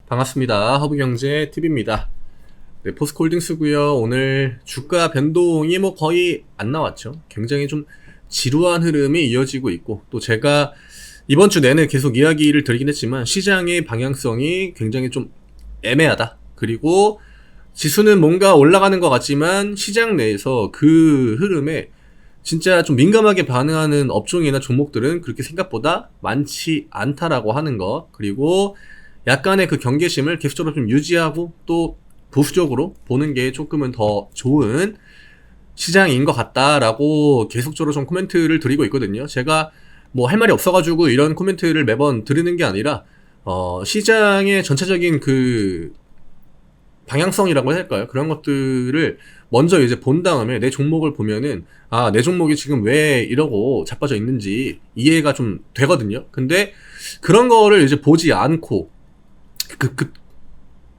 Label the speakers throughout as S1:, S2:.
S1: 반갑습니다. 허브경제TV입니다. 네, 포스코홀딩스고요. 오늘 주가 변동이 거의 안 나왔죠. 굉장히 좀 지루한 흐름이 이어지고 있고, 또 제가 이번 주 내내 계속 이야기를 드리긴 했지만 시장의 방향성이 굉장히 좀 애매하다. 그리고 지수는 뭔가 올라가는 것 같지만 시장 내에서 그 흐름에 진짜 좀 민감하게 반응하는 업종이나 종목들은 그렇게 생각보다 많지 않다라고 하는 것. 그리고 약간의 그 경계심을 계속적으로 좀 유지하고 또 보수적으로 보는 게 조금은 더 좋은 시장인 것 같다라고 계속적으로 좀 코멘트를 드리고 있거든요. 제가 뭐 할 말이 없어가지고 이런 코멘트를 매번 드리는 게 아니라 시장의 전체적인 그 방향성이라고 해야 할까요? 그런 것들을 먼저 이제 본 다음에 내 종목을 보면은 내 종목이 지금 왜 이러고 자빠져 있는지 이해가 좀 되거든요. 근데 그런 거를 이제 보지 않고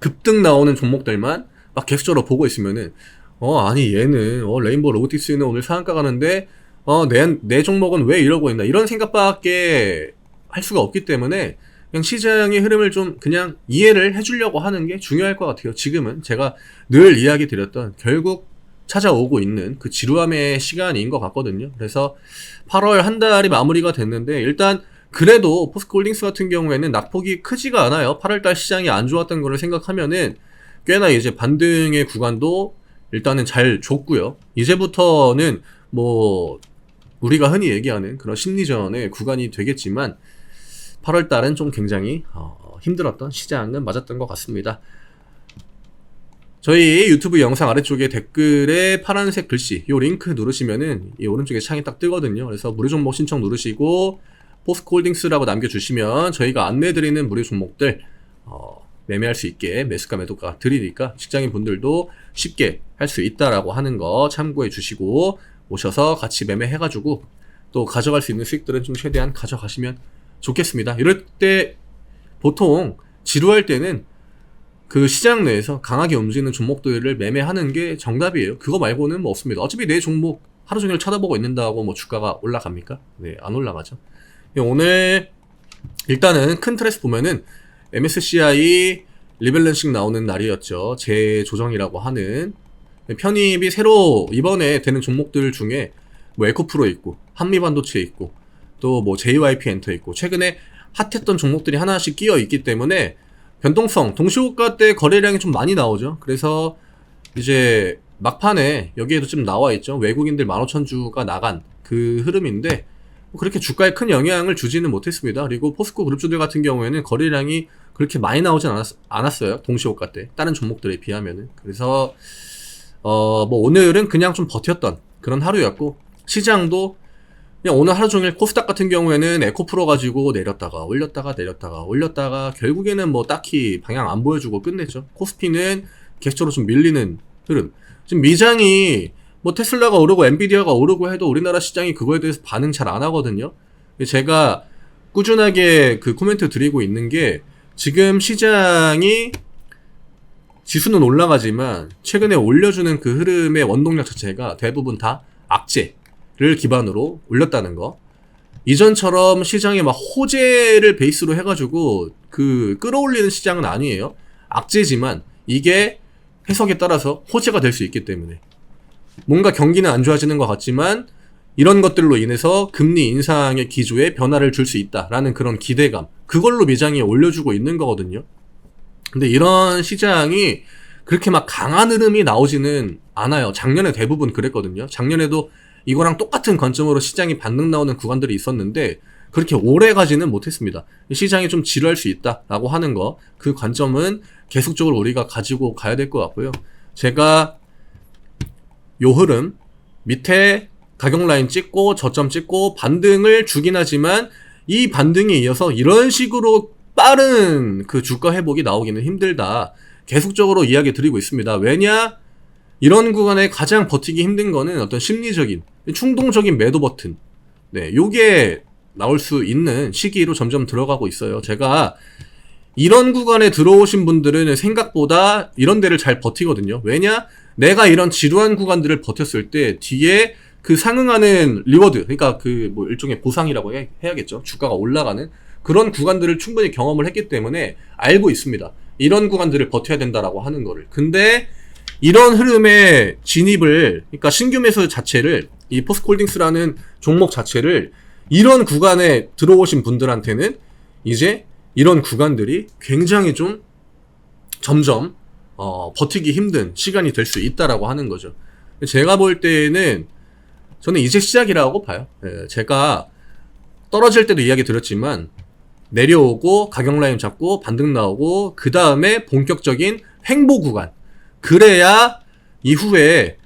S1: 급등 나오는 종목들만 막 계속적으로 보고 있으면은 아니 얘는 레인보우 로보틱스는 오늘 상한가 가는데 내 종목은 왜 이러고 있나 이런 생각밖에 할 수가 없기 때문에 그냥 시장의 흐름을 좀 그냥 이해를 해주려고 하는 게 중요할 것 같아요. 지금은 제가 늘 이야기 드렸던 결국 찾아오고 있는 그 지루함의 시간인 것 같거든요. 그래서 8월 한 달이 마무리가 됐는데 일단 그래도 포스코홀딩스 같은 경우에는 낙폭이 크지가 않아요. 8월달 시장이 안 좋았던 거를 생각하면은 꽤나 이제 반등의 구간도 일단은 잘 줬고요. 이제부터는 뭐 우리가 흔히 얘기하는 그런 심리전의 구간이 되겠지만 8월달은 좀 굉장히 힘들었던 시장은 맞았던 것 같습니다. 저희 유튜브 영상 아래쪽에 댓글에 파란색 글씨 이 링크 누르시면은 이 오른쪽에 창이 딱 뜨거든요. 그래서 무료 종목 신청 누르시고 포스코홀딩스라고 남겨주시면 저희가 안내드리는 무료 종목들 매매할 수 있게 매수가 매도가 드리니까 직장인 분들도 쉽게 할 수 있다라고 하는 거 참고해 주시고 오셔서 같이 매매해가지고 또 가져갈 수 있는 수익들은 좀 최대한 가져가시면 좋겠습니다. 이럴 때 보통 지루할 때는 그 시장 내에서 강하게 움직이는 종목들을 매매하는 게 정답이에요. 그거 말고는 뭐 없습니다. 어차피 내 종목 하루 종일 쳐다보고 있는다고 뭐 주가가 올라갑니까? 네, 안 올라가죠. 오늘 일단은 큰 틀에서 보면은 MSCI 리밸런싱 나오는 날이었죠. 재조정이라고 하는 편입이 새로 이번에 되는 종목들 중에 뭐 에코프로 있고 한미반도체 있고 또 뭐 JYP 엔터 있고 최근에 핫했던 종목들이 하나씩 끼어 있기 때문에 변동성 동시호가 때 거래량이 좀 많이 나오죠. 그래서 이제 막판에 여기에도 좀 나와 있죠. 외국인들 15,000주가 나간 그 흐름인데 그렇게 주가에 큰 영향을 주지는 못했습니다. 그리고 포스코 그룹주들 같은 경우에는 거래량이 그렇게 많이 나오진 않았어요. 동시호가 때 다른 종목들에 비하면은. 그래서 뭐 오늘은 그냥 좀 버텼던 그런 하루였고 시장도 그냥 오늘 하루 종일 코스닥 같은 경우에는 에코프로 가지고 내렸다가 올렸다가 결국에는 뭐 딱히 방향 안 보여주고 끝냈죠. 코스피는 계속적으로 좀 밀리는 흐름. 지금 미장이 뭐 테슬라가 오르고 엔비디아가 오르고 해도 우리나라 시장이 그거에 대해서 반응 잘 안 하거든요. 제가 꾸준하게 그 코멘트 드리고 있는 게 지금 시장이 지수는 올라가지만 최근에 올려주는 그 흐름의 원동력 자체가 대부분 다 악재를 기반으로 올렸다는 거. 이전처럼 시장에 막 호재를 베이스로 해가지고 그 끌어올리는 시장은 아니에요. 악재지만 이게 해석에 따라서 호재가 될 수 있기 때문에 뭔가 경기는 안 좋아지는 것 같지만 이런 것들로 인해서 금리 인상의 기조에 변화를 줄 수 있다라는 그런 기대감, 그걸로 미장이 올려주고 있는 거거든요. 근데 이런 시장이 그렇게 막 강한 흐름이 나오지는 않아요. 작년에 대부분 그랬거든요. 작년에도 이거랑 똑같은 관점으로 시장이 반등 나오는 구간들이 있었는데 그렇게 오래 가지는 못했습니다. 시장이 좀 지루할 수 있다라고 하는 거, 그 관점은 계속적으로 우리가 가지고 가야 될 것 같고요. 제가 요 흐름 밑에 가격 라인 찍고 저점 찍고 반등을 주긴 하지만 이 반등에 이어서 이런 식으로 빠른 그 주가 회복이 나오기는 힘들다. 계속적으로 이야기 드리고 있습니다. 왜냐? 이런 구간에 가장 버티기 힘든 거는 어떤 심리적인 충동적인 매도 버튼. 네, 요게 나올 수 있는 시기로 점점 들어가고 있어요. 제가 이런 구간에 들어오신 분들은 생각보다 이런 데를 잘 버티거든요. 왜냐? 내가 이런 지루한 구간들을 버텼을 때 뒤에 그 상응하는 리워드, 그러니까 그 뭐 일종의 보상이라고 해야겠죠. 주가가 올라가는 그런 구간들을 충분히 경험을 했기 때문에 알고 있습니다. 이런 구간들을 버텨야 된다라고 하는 거를. 근데 이런 흐름의 진입을, 그러니까 신규 매수 자체를, 이 포스코홀딩스라는 종목 자체를 이런 구간에 들어오신 분들한테는 이제 이런 구간들이 굉장히 좀 점점 버티기 힘든 시간이 될 수 있다라고 하는 거죠. 제가 볼 때는 저는 이제 시작이라고 봐요. 제가 떨어질 때도 이야기 드렸지만 내려오고 가격 라인 잡고 반등 나오고 그 다음에 본격적인 횡보 구간, 그래야 이후에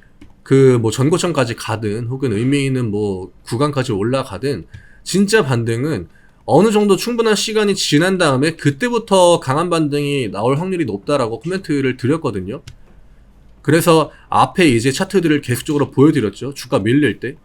S1: 그 뭐 전고점까지 가든 혹은 의미 있는 뭐 구간까지 올라가든 진짜 반등은 어느 정도 충분한 시간이 지난 다음에 그때부터 강한 반등이 나올 확률이 높다라고 코멘트를 드렸거든요. 그래서 앞에 이제 차트들을 계속적으로 보여드렸죠. 주가 밀릴 때.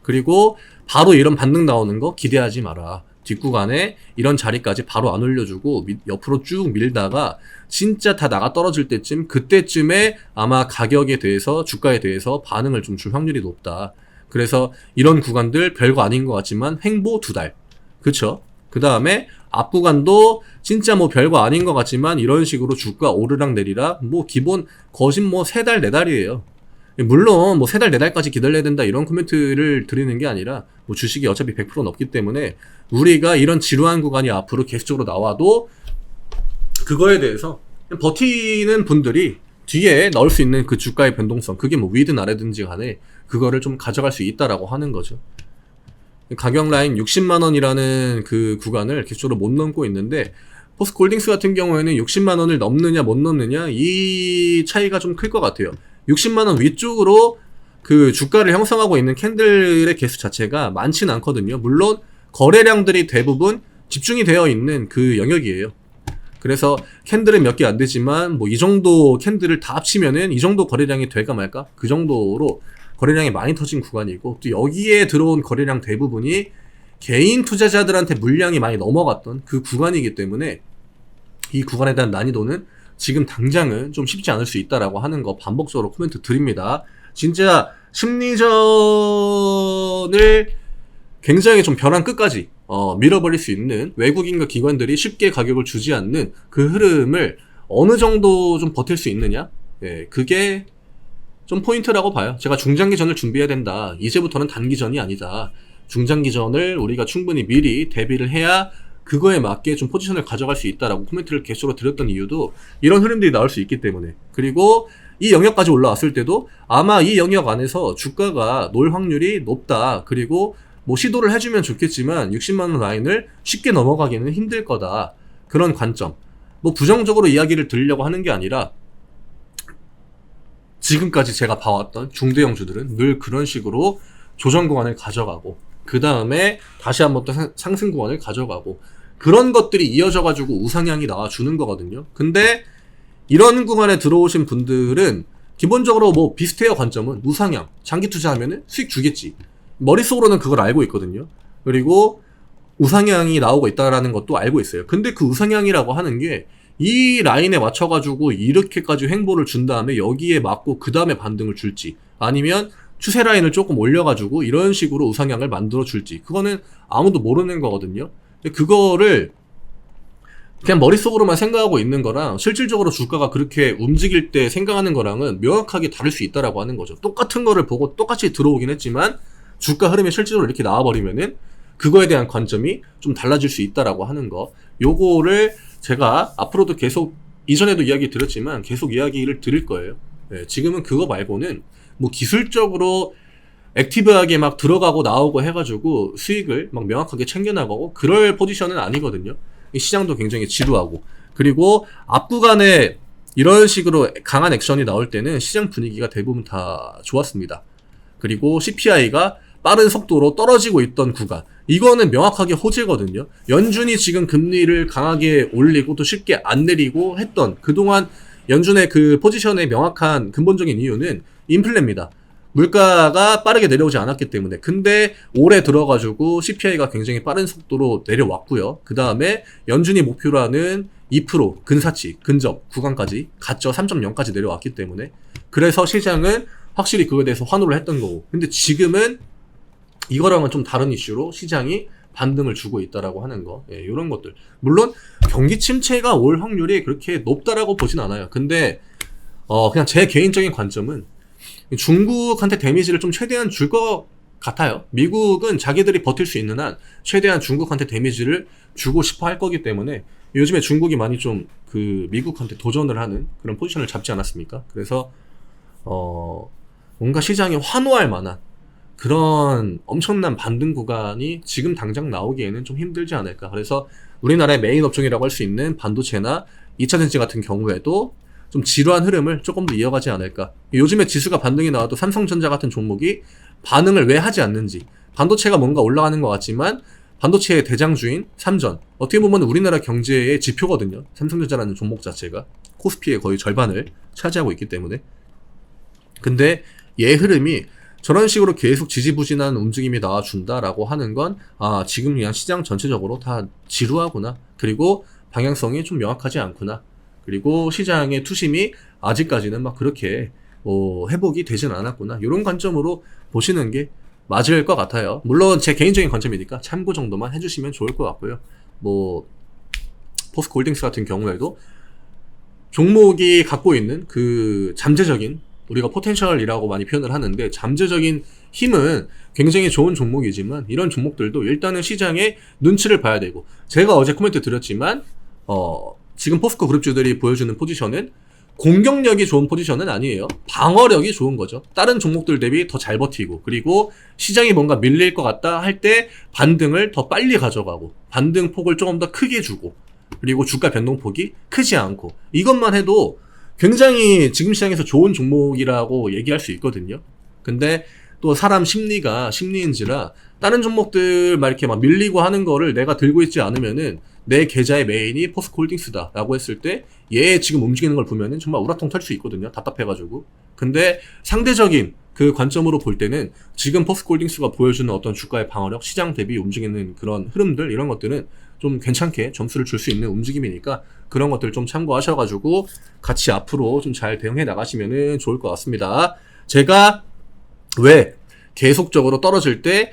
S1: 그리고 바로 이런 반등 나오는 거 기대하지 마라. 뒷구간에 이런 자리까지 바로 안 올려주고 옆으로 쭉 밀다가 진짜 다 나가 떨어질 때쯤, 그때쯤에 아마 가격에 대해서, 주가에 대해서 반응을 좀 줄 확률이 높다. 그래서 이런 구간들 별거 아닌 것 같지만 횡보 2달. 그쵸? 그 다음에 앞구간도 진짜 뭐 별거 아닌 것 같지만 이런 식으로 주가 오르락 내리락 뭐 기본 거진 뭐 3달 4달이에요. 물론 뭐 3달 4달까지 기다려야 된다 이런 코멘트를 드리는 게 아니라 뭐 주식이 어차피 100%는 없기 때문에 우리가 이런 지루한 구간이 앞으로 계속적으로 나와도 그거에 대해서 버티는 분들이 뒤에 넣을 수 있는 그 주가의 변동성, 그게 뭐 위든 아래든지 간에 그거를 좀 가져갈 수 있다라고 하는 거죠. 가격 라인 60만원이라는 그 구간을 계속적으로 못 넘고 있는데, 포스코홀딩스 같은 경우에는 60만원을 넘느냐 못 넘느냐 이 차이가 좀 클 것 같아요. 60만원 위쪽으로 그 주가를 형성하고 있는 캔들의 개수 자체가 많지는 않거든요. 물론 거래량들이 대부분 집중이 되어 있는 그 영역이에요. 그래서 캔들은 몇 개 안 되지만 뭐 이 정도 캔들을 다 합치면은 이 정도 거래량이 될까 말까? 그 정도로 거래량이 많이 터진 구간이고, 또 여기에 들어온 거래량 대부분이 개인 투자자들한테 물량이 많이 넘어갔던 그 구간이기 때문에 이 구간에 대한 난이도는 지금 당장은 좀 쉽지 않을 수 있다라고 하는 거 반복적으로 코멘트 드립니다. 진짜 심리전을 굉장히 좀 벼랑 끝까지 밀어버릴 수 있는 외국인과 기관들이 쉽게 가격을 주지 않는 그 흐름을 어느 정도 좀 버틸 수 있느냐? 예, 그게 좀 포인트라고 봐요. 제가 중장기전을 준비해야 된다. 이제부터는 단기전이 아니다. 중장기전을 우리가 충분히 미리 대비를 해야 그거에 맞게 좀 포지션을 가져갈 수 있다라고 코멘트를 계속으로 드렸던 이유도 이런 흐름들이 나올 수 있기 때문에. 그리고 이 영역까지 올라왔을 때도 아마 이 영역 안에서 주가가 놓을 확률이 높다. 그리고 뭐 시도를 해주면 좋겠지만 60만원 라인을 쉽게 넘어가기는 힘들 거다. 그런 관점. 뭐 부정적으로 이야기를 드리려고 하는 게 아니라 지금까지 제가 봐왔던 중대형주들은 늘 그런 식으로 조정 구간을 가져가고 그 다음에 다시 한번 또 상승 구간을 가져가고 그런 것들이 이어져가지고 우상향이 나와주는 거거든요. 근데 이런 구간에 들어오신 분들은 기본적으로 뭐 비슷해요. 관점은 우상향, 장기 투자하면은 수익 주겠지, 머릿속으로는 그걸 알고 있거든요. 그리고 우상향이 나오고 있다라는 것도 알고 있어요. 근데 그 우상향이라고 하는 게 이 라인에 맞춰가지고 이렇게까지 횡보를 준 다음에 여기에 맞고 그 다음에 반등을 줄지, 아니면 추세 라인을 조금 올려가지고 이런 식으로 우상향을 만들어 줄지, 그거는 아무도 모르는 거거든요. 그거를 그냥 머릿속으로만 생각하고 있는 거랑 실질적으로 주가가 그렇게 움직일 때 생각하는 거랑은 명확하게 다를 수 있다라고 하는 거죠. 똑같은 거를 보고 똑같이 들어오긴 했지만 주가 흐름이 실질적으로 이렇게 나와버리면은 그거에 대한 관점이 좀 달라질 수 있다라고 하는 거, 요거를 제가 앞으로도 계속, 이전에도 이야기 드렸지만 계속 이야기를 드릴 거예요. 네, 지금은 그거 말고는 뭐 기술적으로 액티브하게 막 들어가고 나오고 해가지고 수익을 막 명확하게 챙겨나가고 그럴 포지션은 아니거든요. 이 시장도 굉장히 지루하고, 그리고 앞구간에 이런 식으로 강한 액션이 나올 때는 시장 분위기가 대부분 다 좋았습니다. 그리고 CPI가 빠른 속도로 떨어지고 있던 구간, 이거는 명확하게 호재거든요. 연준이 지금 금리를 강하게 올리고 또 쉽게 안 내리고 했던 그동안 연준의 그 포지션의 명확한 근본적인 이유는 인플레입니다. 물가가 빠르게 내려오지 않았기 때문에. 근데 올해 들어가지고 CPI가 굉장히 빠른 속도로 내려왔고요. 그 다음에 연준이 목표로 하는 2% 근사치, 근접 구간까지 갔죠. 3.0까지 내려왔기 때문에. 그래서 시장은 확실히 그거에 대해서 환호를 했던 거고. 근데 지금은 이거랑은 좀 다른 이슈로 시장이 반등을 주고 있다라고 하는 거, 예, 이런 것들. 물론 경기 침체가 올 확률이 그렇게 높다라고 보진 않아요. 근데 그냥 제 개인적인 관점은 중국한테 데미지를 좀 최대한 줄 것 같아요. 미국은 자기들이 버틸 수 있는 한 최대한 중국한테 데미지를 주고 싶어 할 거기 때문에 요즘에 중국이 많이 좀 그 미국한테 도전을 하는 그런 포지션을 잡지 않았습니까? 그래서 뭔가 시장이 환호할 만한 그런 엄청난 반등 구간이 지금 당장 나오기에는 좀 힘들지 않을까. 그래서 우리나라의 메인 업종이라고 할 수 있는 반도체나 2차전지 같은 경우에도 좀 지루한 흐름을 조금 더 이어가지 않을까. 요즘에 지수가 반등이 나와도 삼성전자 같은 종목이 반응을 왜 하지 않는지. 반도체가 뭔가 올라가는 것 같지만 반도체의 대장주인 삼전, 어떻게 보면 우리나라 경제의 지표거든요. 삼성전자라는 종목 자체가 코스피의 거의 절반을 차지하고 있기 때문에. 근데 얘 흐름이 저런 식으로 계속 지지부진한 움직임이 나와준다라고 하는 건 지금 그냥 시장 전체적으로 다 지루하구나. 그리고 방향성이 좀 명확하지 않구나. 그리고 시장의 투심이 아직까지는 막 그렇게 회복이 되진 않았구나. 이런 관점으로 보시는 게 맞을 것 같아요. 물론 제 개인적인 관점이니까 참고 정도만 해주시면 좋을 것 같고요. 포스코홀딩스 같은 경우에도 종목이 갖고 있는 그 잠재적인, 우리가 포텐셜이라고 많이 표현을 하는데, 잠재적인 힘은 굉장히 좋은 종목이지만 이런 종목들도 일단은 시장의 눈치를 봐야 되고, 제가 어제 코멘트 드렸지만 지금 포스코 그룹주들이 보여주는 포지션은 공격력이 좋은 포지션은 아니에요. 방어력이 좋은 거죠. 다른 종목들 대비 더 잘 버티고, 그리고 시장이 뭔가 밀릴 것 같다 할 때 반등을 더 빨리 가져가고, 반등 폭을 조금 더 크게 주고, 그리고 주가 변동폭이 크지 않고, 이것만 해도 굉장히 지금 시장에서 좋은 종목이라고 얘기할 수 있거든요. 근데 또 사람 심리인지라 다른 종목들 막 이렇게 막 밀리고 하는 거를 내가 들고 있지 않으면은 내 계좌의 메인이 포스코홀딩스다 라고 했을 때 얘 지금 움직이는 걸 보면은 정말 우라통 털 수 있거든요. 답답해가지고. 근데 상대적인 그 관점으로 볼 때는 지금 포스코홀딩스가 보여주는 어떤 주가의 방어력, 시장 대비 움직이는 그런 흐름들, 이런 것들은 좀 괜찮게 점수를 줄 수 있는 움직임이니까 그런 것들 좀 참고하셔가지고 같이 앞으로 좀 잘 대응해 나가시면은 좋을 것 같습니다. 제가 왜 계속적으로 떨어질 때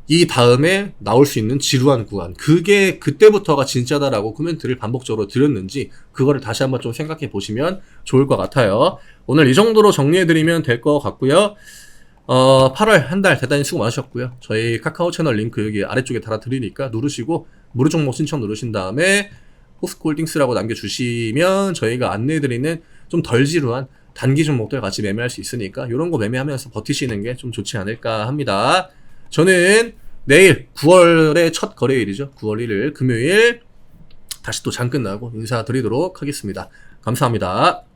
S1: 이 다음에 나올 수 있는 지루한 구간, 그게 그때부터가 진짜다라고 코멘트를 반복적으로 드렸는지 그거를 다시 한번 좀 생각해 보시면 좋을 것 같아요. 오늘 이 정도로 정리해드리면 될 것 같고요. 8월 한 달 대단히 수고 많으셨고요. 저희 카카오 채널 링크 여기 아래쪽에 달아드리니까 누르시고 무료 종목 신청 누르신 다음에 포스코홀딩스라고 남겨주시면 저희가 안내해드리는 좀 덜 지루한 단기 종목들 같이 매매할 수 있으니까 이런 거 매매하면서 버티시는 게 좀 좋지 않을까 합니다. 저는 내일 9월의 첫 거래일이죠. 9월 1일 금요일 다시 또 장 끝나고 인사드리도록 하겠습니다. 감사합니다.